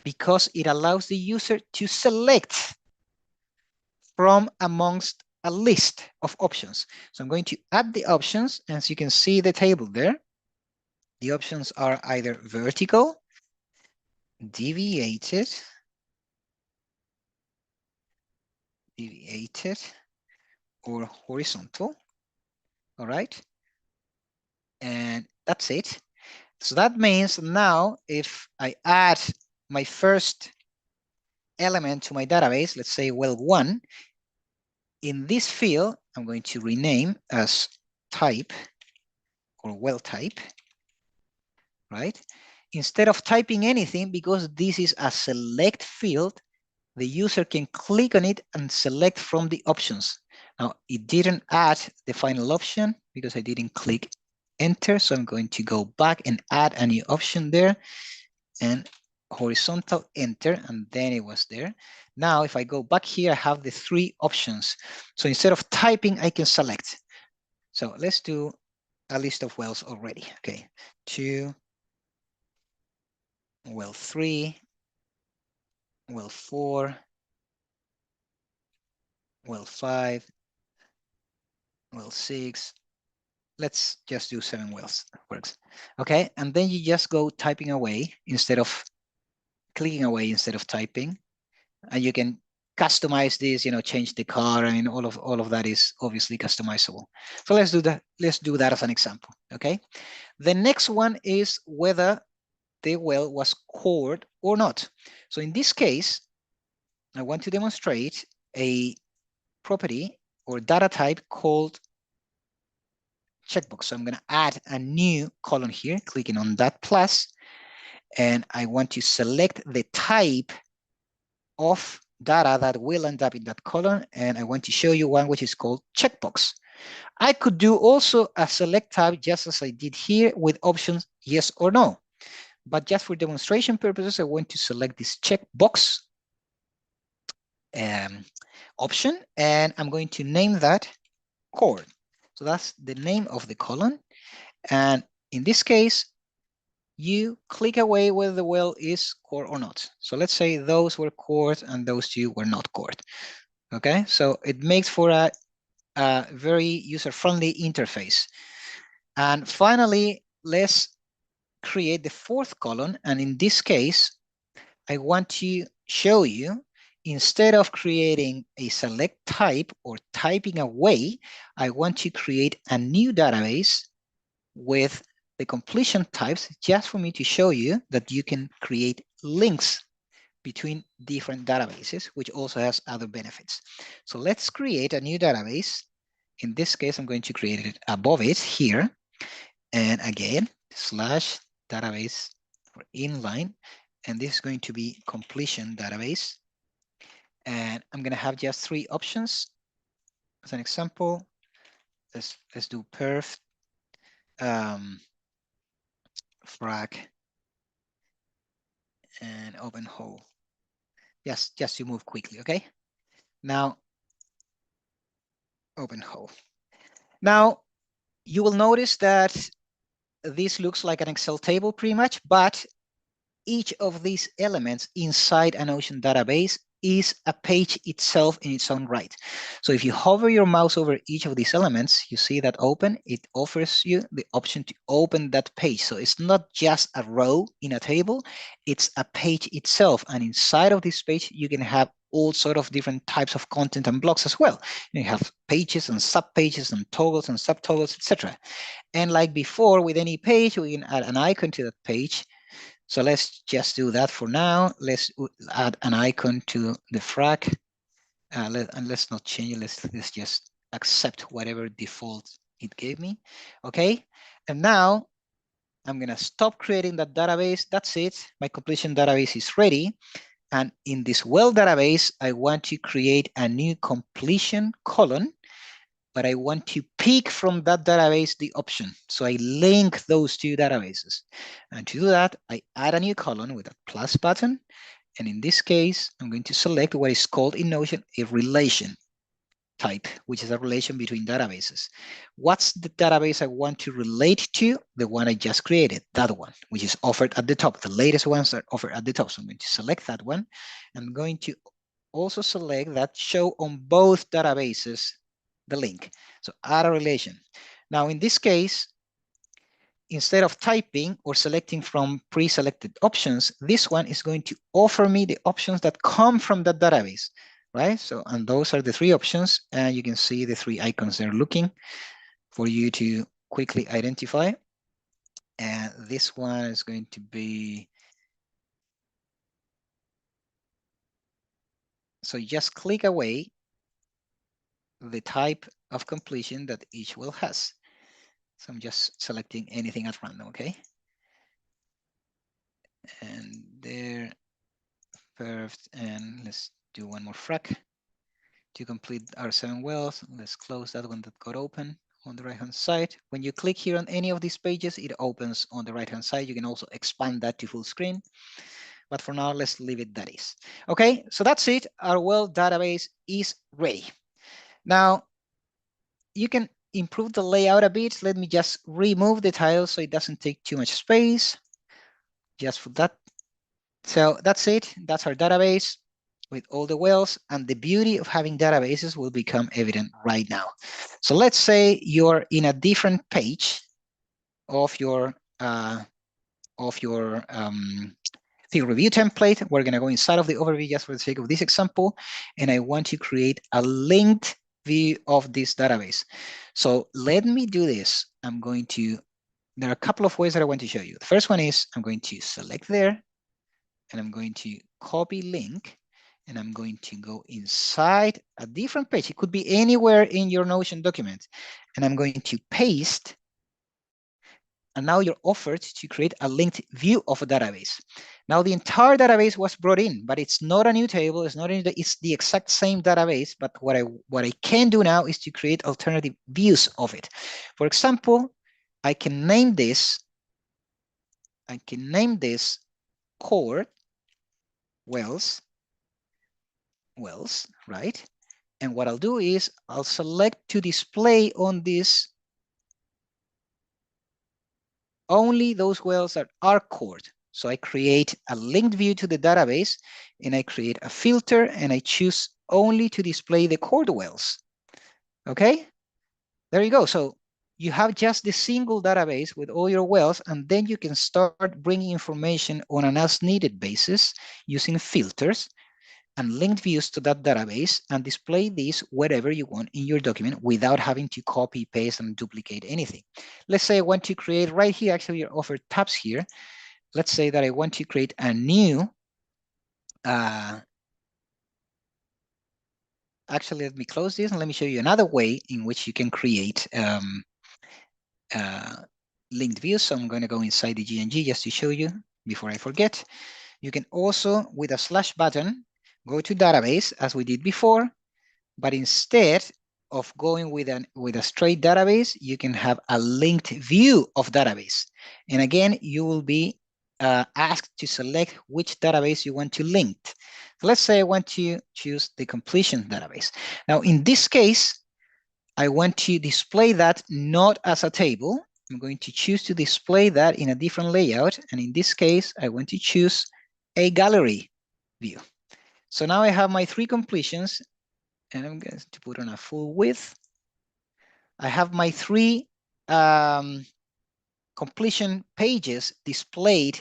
Speaker 1: because it allows the user to select from amongst a list of options. So I'm going to add the options, and as you can see the table there, the options are either vertical, deviated, or horizontal. All right. And that's it. So that means now if I add my first element to my database, let's say well1, in this field, I'm going to rename as type or well type, right? Instead of typing anything, because this is a select field, the user can click on it and select from the options. Now, it didn't add the final option because I didn't click enter. So I'm going to go back and add a new option there and horizontal enter, and then it was there. Now, if I go back here, I have the 3 options. So instead of typing, I can select. So let's do a list of wells already. Okay, 2, well 3, well 4, well 5, well 6. Let's just do 7 wells. Works. Okay, and then you just go typing away instead of clicking away instead of typing, and you can customize this. You know, change the color. I mean, all of that is obviously customizable. So let's do that. Let's do that as an example. Okay. The next one is whether the well was cored or not. So in this case, I want to demonstrate a property or data type called checkbox. So I'm going to add a new column here, clicking on that plus, and I want to select the type of data that will end up in that column, and I want to show you one which is called checkbox. I could do also a select tab just as I did here with options yes or no. But just for demonstration purposes, I want to select this checkbox option, and I'm going to name that cored. So that's the name of the column. And in this case, you click away whether the well is cored or not. So let's say those were cored and those two were not cored. Okay, so it makes for a very user-friendly interface. And finally, let's create the fourth column. And in this case, I want to show you, instead of creating a select type or typing away, I want to create a new database with the completion types, just for me to show you that you can create links between different databases, which also has other benefits. So let's create a new database. In this case, I'm going to create it above it here. And again, slash database for inline. And this is going to be completion database. And I'm going to have just 3 options. As an example, let's do perf frac and open hole. Just to move quickly, okay? Now, open hole. Now, you will notice that this looks like an Excel table pretty much, but each of these elements inside an Ocean database is a page itself in its own right. So if you hover your mouse over each of these elements, you see that open, it offers you the option to open that page. So it's not just a row in a table, it's a page itself. And inside of this page, you can have all sort of different types of content and blocks as well. You have pages and sub-pages and toggles and sub-toggles, etc. And like before, with any page, we can add an icon to that page. So let's just do that for now. Let's add an icon to the frac. And let's not change it. Let's just accept whatever default it gave me. Okay. And now I'm going to stop creating that database. That's it. My completion database is ready. And in this well database, I want to create a new completion column, but I want to pick from that database the option. So I link those 2 databases. And to do that, I add a new column with a plus button. And in this case, I'm going to select what is called in Notion a relation type, which is a relation between databases. What's the database I want to relate to? The one I just created, that one, which is offered at the top. The latest ones are offered at the top. So I'm going to select that one. I'm going to also select that show on both databases the link. So add a relation. Now in this case, instead of typing or selecting from pre-selected options, this one is going to offer me the options that come from that database, right? So, and those are the 3 options, and you can see the 3 icons they're looking for you to quickly identify. And this one is going to be, so just click away the type of completion that each well has. So I'm just selecting anything at random, okay? And there, perfect. And let's do one more frac to complete our 7 wells. Let's close that one that got open on the right-hand side. When you click here on any of these pages, it opens on the right-hand side. You can also expand that to full screen. But for now, let's leave it that is. Okay, so that's it. Our well database is ready. Now, you can improve the layout a bit, let me just remove the title so it doesn't take too much space. Just for that. So that's it. That's our database with all the wells, and the beauty of having databases will become evident right now. So let's say you're in a different page of your field review template. We're going to go inside of the overview just for the sake of this example, and I want to create a linked view of this database. So let me do this. There are a couple of ways that I want to show you. The first one is I'm going to select there, and I'm going to copy link, and I'm going to go inside a different page. It could be anywhere in your Notion document, and I'm going to paste. And now you're offered to create a linked view of a database. Now the entire database was brought in, but it's not a new table. It's the exact same database. But what I can do now is to create alternative views of it. For example, I can name this core wells, right? And what I'll do is I'll select to display on this only those wells that are cored. So I create a linked view to the database, and I create a filter, and I choose only to display the cored wells. Okay, there you go. So you have just the single database with all your wells, and then you can start bringing information on an as needed basis using filters and linked views to that database, and display these wherever you want in your document without having to copy, paste, and duplicate anything. Let's say I want to create right here, actually you're offered tabs here. Let's say that I want to create a new, actually let me close this and let me show you another way in which you can create linked views. So I'm going to go inside the GNG just to show you before I forget. You can also, with a slash button, go to database as we did before, but instead of going with a straight database, you can have a linked view of database. And again, you will be asked to select which database you want to link. So let's say I want to choose the completion database. Now, in this case, I want to display that not as a table. I'm going to choose to display that in a different layout. And in this case, I want to choose a gallery view. So now I have my 3 completions, and I'm going to put on a full width. I have my 3 completion pages displayed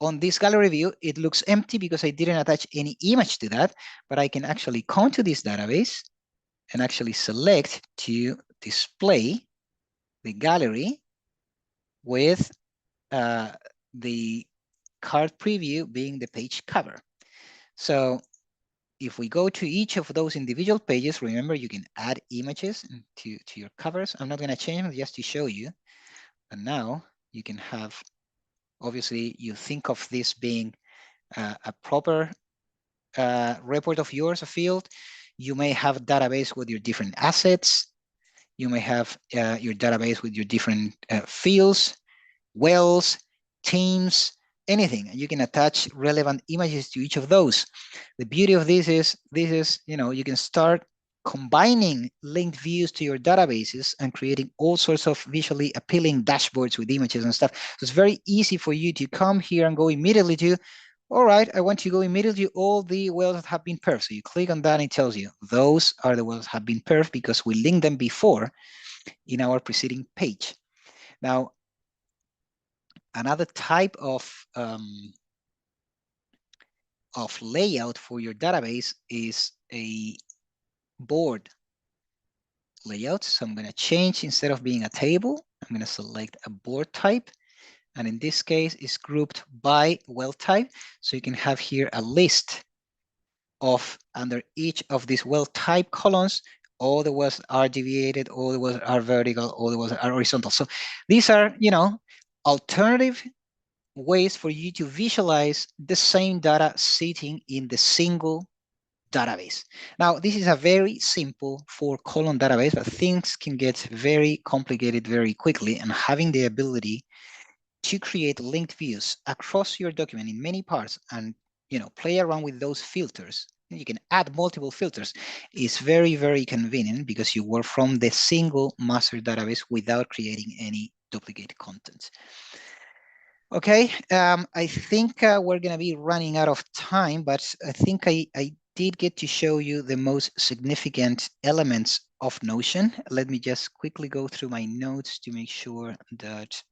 Speaker 1: on this gallery view. It looks empty because I didn't attach any image to that, but I can actually come to this database and actually select to display the gallery with the card preview being the page cover. So if we go to each of those individual pages, remember you can add images to your covers. I'm not going to change them just to show you. And now you can have, obviously, you think of this being a proper report of yours, a field. You may have a database with your different assets. You may have your database with your different fields, wells, teams, anything. You can attach relevant images to each of those. The beauty of this is, you can start combining linked views to your databases and creating all sorts of visually appealing dashboards with images and stuff. So it's very easy for you to come here and go immediately to, all right, I want to go immediately to all the wells that have been perfed. So you click on that and it tells you those are the wells that have been perfed because we linked them before in our preceding page. Now, another type of layout for your database is a board layout. So I'm going to change, instead of being a table, I'm going to select a board type. And in this case, it's grouped by well type. So you can have here a list of, under each of these well type columns, all the wells are deviated, all the wells are vertical, all the wells are horizontal. So these are, alternative ways for you to visualize the same data sitting in the single database. Now, this is a very simple 4-column database, but things can get very complicated very quickly, and having the ability to create linked views across your document in many parts and play around with those filters You can add multiple filters. It's very, very convenient because you work from the single master database without creating any duplicate content. Okay, I think we're going to be running out of time, but I think I did get to show you the most significant elements of Notion. Let me just quickly go through my notes to make sure that,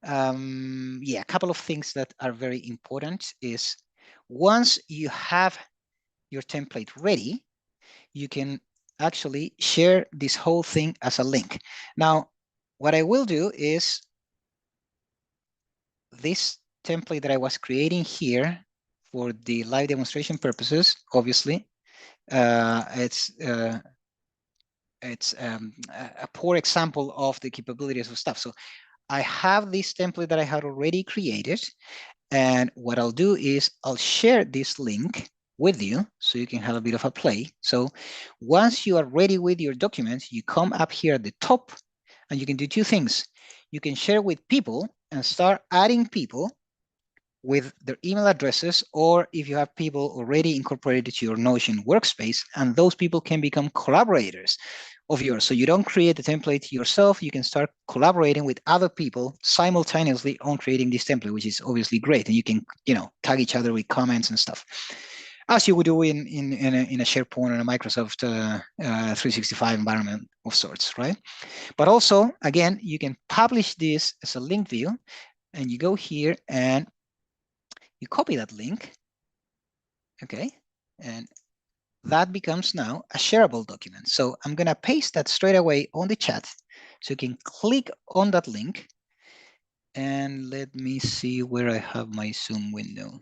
Speaker 1: yeah, a couple of things that are very important is once you have your template ready, you can actually share this whole thing as a link. Now, what I will do is this template that I was creating here for the live demonstration purposes, obviously, it's a poor example of the capabilities of stuff. So I have this template that I had already created. And what I'll do is I'll share this link with you so you can have a bit of a play. So once you are ready with your documents, you come up here at the top and you can do two things. You can share with people and start adding people with their email addresses, or if you have people already incorporated to your Notion workspace, and those people can become collaborators of yours. So you don't create the template yourself, you can start collaborating with other people simultaneously on creating this template, which is obviously great. And you can, tag each other with comments and stuff, as you would do in a SharePoint and a Microsoft 365 environment of sorts, right? But also, again, you can publish this as a link view, and you go here and you copy that link, okay? And that becomes now a shareable document. So I'm gonna paste that straight away on the chat. So you can click on that link, and let me see where I have my Zoom window.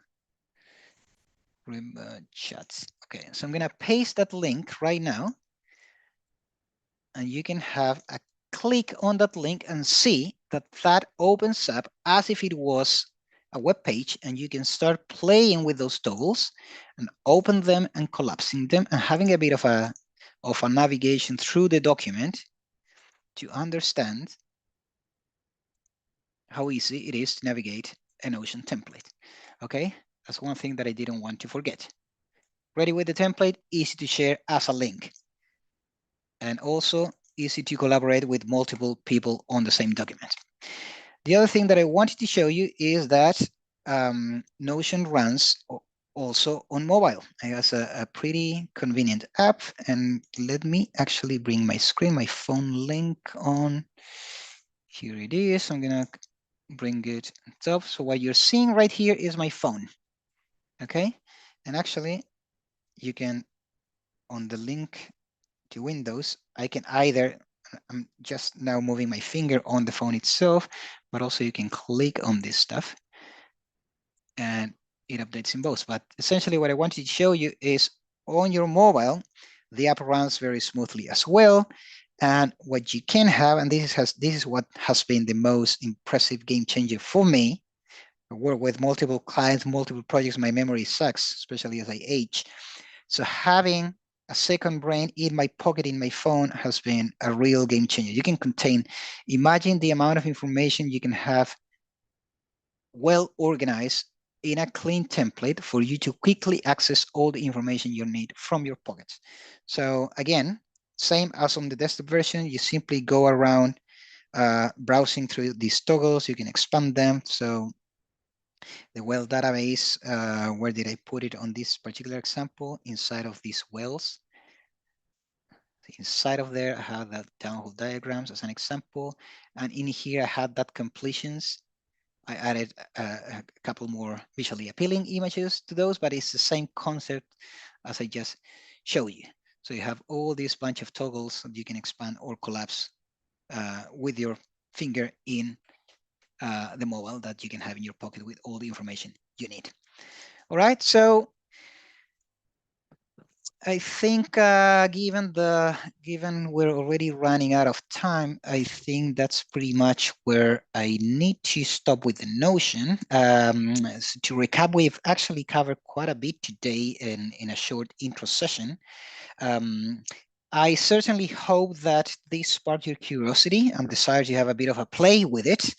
Speaker 1: Chats. Okay, so I'm gonna paste that link right now, and you can have a click on that link and see that that opens up as if it was a web page, and you can start playing with those toggles and open them and collapsing them and having a bit of a navigation through the document to understand how easy it is to navigate a Notion template. Okay, that's one thing that I didn't want to forget. Ready with the template, easy to share as a link, and also easy to collaborate with multiple people on the same document. The other thing that I wanted to show you is that Notion runs also on mobile. It has a pretty convenient app, and let me actually bring my screen, my phone link on. Here it is. I'm gonna bring it up. So what you're seeing right here is my phone, okay? And actually, you can, on the link to Windows, I can either, I'm just now moving my finger on the phone itself, but also you can click on this stuff and it updates in both. But essentially what I wanted to show you is on your mobile, the app runs very smoothly as well. And what you can have, and this is what has been the most impressive game changer for me. I work with multiple clients, multiple projects, my memory sucks, especially as I age. So having a second brain in my pocket in my phone has been a real game changer. You can imagine the amount of information you can have well organized in a clean template for you to quickly access all the information you need from your pockets. So again, same as on the desktop version, you simply go around browsing through these toggles, you can expand them. So the well database, where did I put it on this particular example? Inside of these wells. Inside of there, I have that downhole diagrams as an example. And in here, I had that completions. I added a couple more visually appealing images to those, but it's the same concept as I just showed you. So you have all this bunch of toggles that you can expand or collapse with your finger in the mobile that you can have in your pocket with all the information you need. All right, so I think given we're already running out of time, I think that's pretty much where I need to stop with the Notion. So to recap, we've actually covered quite a bit today in a short intro session. I certainly hope that this sparked your curiosity and desire to have a bit of a play with it.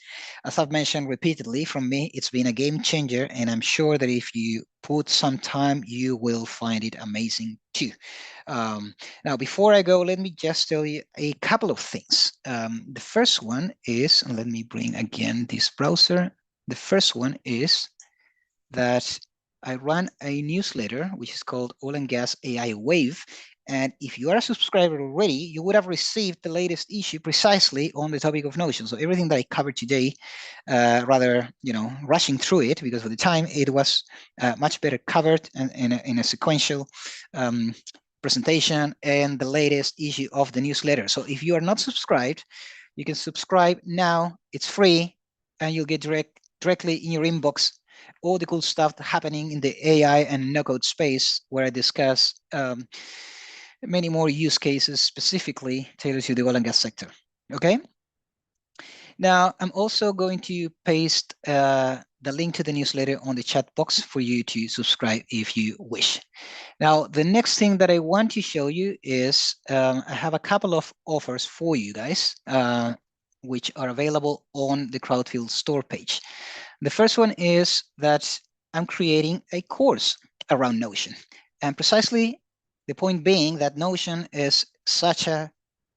Speaker 1: As I've mentioned repeatedly, from me, it's been a game changer, and I'm sure that if you put some time, you will find it amazing too. Now, before I go, let me just tell you a couple of things. The first one is, and let me bring again this browser. The first one is that I run a newsletter, which is called Oil and Gas AI Wave. And if you are a subscriber already, you would have received the latest issue precisely on the topic of Notion. So everything that I covered today, rather, rushing through it because of the time, it was much better covered in a sequential presentation and the latest issue of the newsletter. So if you are not subscribed, you can subscribe now. It's free, and you'll get directly in your inbox all the cool stuff happening in the AI and no-code space, where I discuss many more use cases specifically tailored to the oil and gas sector. Okay. Now, I'm also going to paste the link to the newsletter on the chat box for you to subscribe if you wish. Now, the next thing that I want to show you is I have a couple of offers for you guys, which are available on the Crowdfield store page. The first one is that I'm creating a course around Notion. And precisely the point being that Notion is such an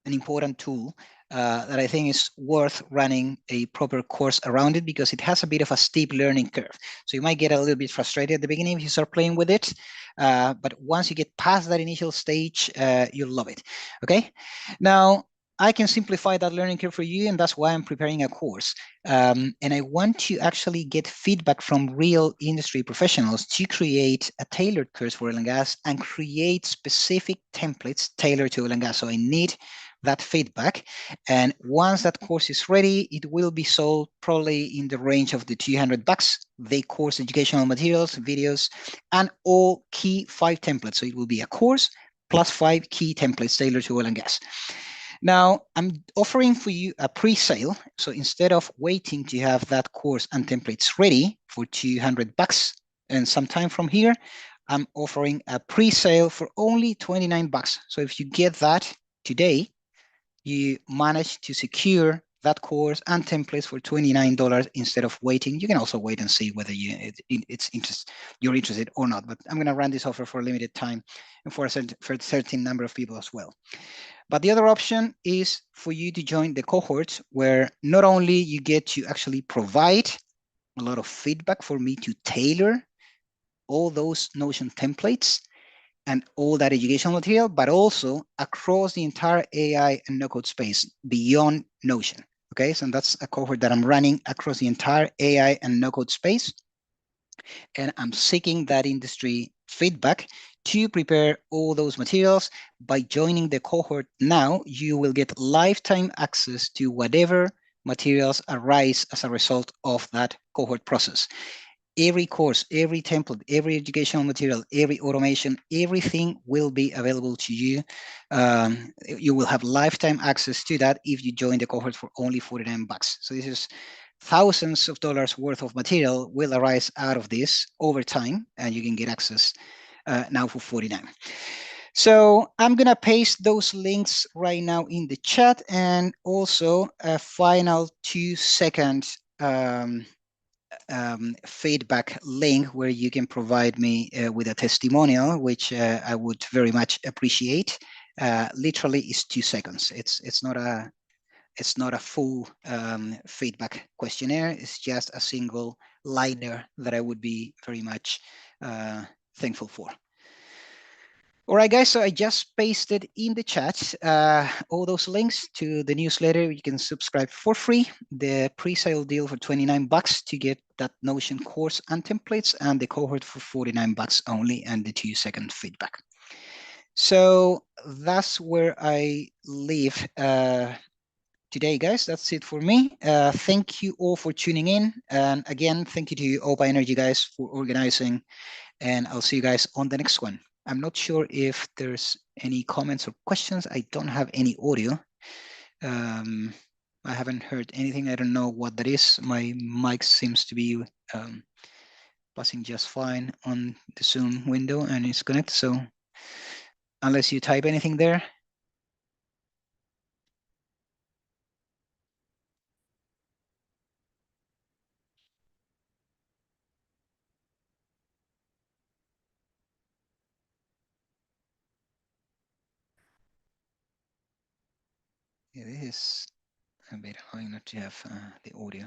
Speaker 1: important tool that I think is worth running a proper course around it, because it has a bit of a steep learning curve. So you might get a little bit frustrated at the beginning if you start playing with it, but once you get past that initial stage, you'll love it. Okay. Now, I can simplify that learning curve for you, and that's why I'm preparing a course. And I want to actually get feedback from real industry professionals to create a tailored course for oil and gas and create specific templates tailored to oil and gas. So I need that feedback. And once that course is ready, it will be sold probably in the range of the $200. The course educational materials, videos, and all key 5 templates. So it will be a course plus 5 key templates tailored to oil and gas. Now, I'm offering for you a pre-sale. So instead of waiting to have that course and templates ready for $200 and sometime from here, I'm offering a pre-sale for only $29. So if you get that today, you manage to secure that course and templates for $29 instead of waiting. You can also wait and see whether you're interested or not. But I'm going to run this offer for a limited time and for a certain number of people as well. But the other option is for you to join the cohort, where not only you get to actually provide a lot of feedback for me to tailor all those Notion templates and all that educational material, but also across the entire AI and no-code space beyond Notion. Okay, so that's a cohort that I'm running across the entire AI and no-code space. And I'm seeking that industry feedback to prepare all those materials. By joining the cohort now, you will get lifetime access to whatever materials arise as a result of that cohort process. Every course, every template, every educational material, every automation, everything will be available to you. You will have lifetime access to that if you join the cohort for only $49. So this is thousands of dollars worth of material will arise out of this over time, and you can get access now for $49. So I'm going to paste those links right now in the chat, and also a final 2-second feedback link where you can provide me with a testimonial, which I would very much appreciate. Literally, is 2 seconds. It's not a full feedback questionnaire. It's just a single liner that I would be very much thankful for. All right, guys, so I just pasted in the chat all those links to the newsletter. You can subscribe for free, the pre-sale deal for $29 to get that Notion course and templates, and the cohort for $49 only, and the 2-second feedback. So that's where I leave today, guys. That's it for me. Thank you all for tuning in. And again, thank you to OPA Energy guys for organizing, and I'll see you guys on the next one. I'm not sure if there's any comments or questions. I don't have any audio. I haven't heard anything. I don't know what that is. My mic seems to be passing just fine on the Zoom window, and it's connected. So unless you type anything there, It is a bit high not to have the audio.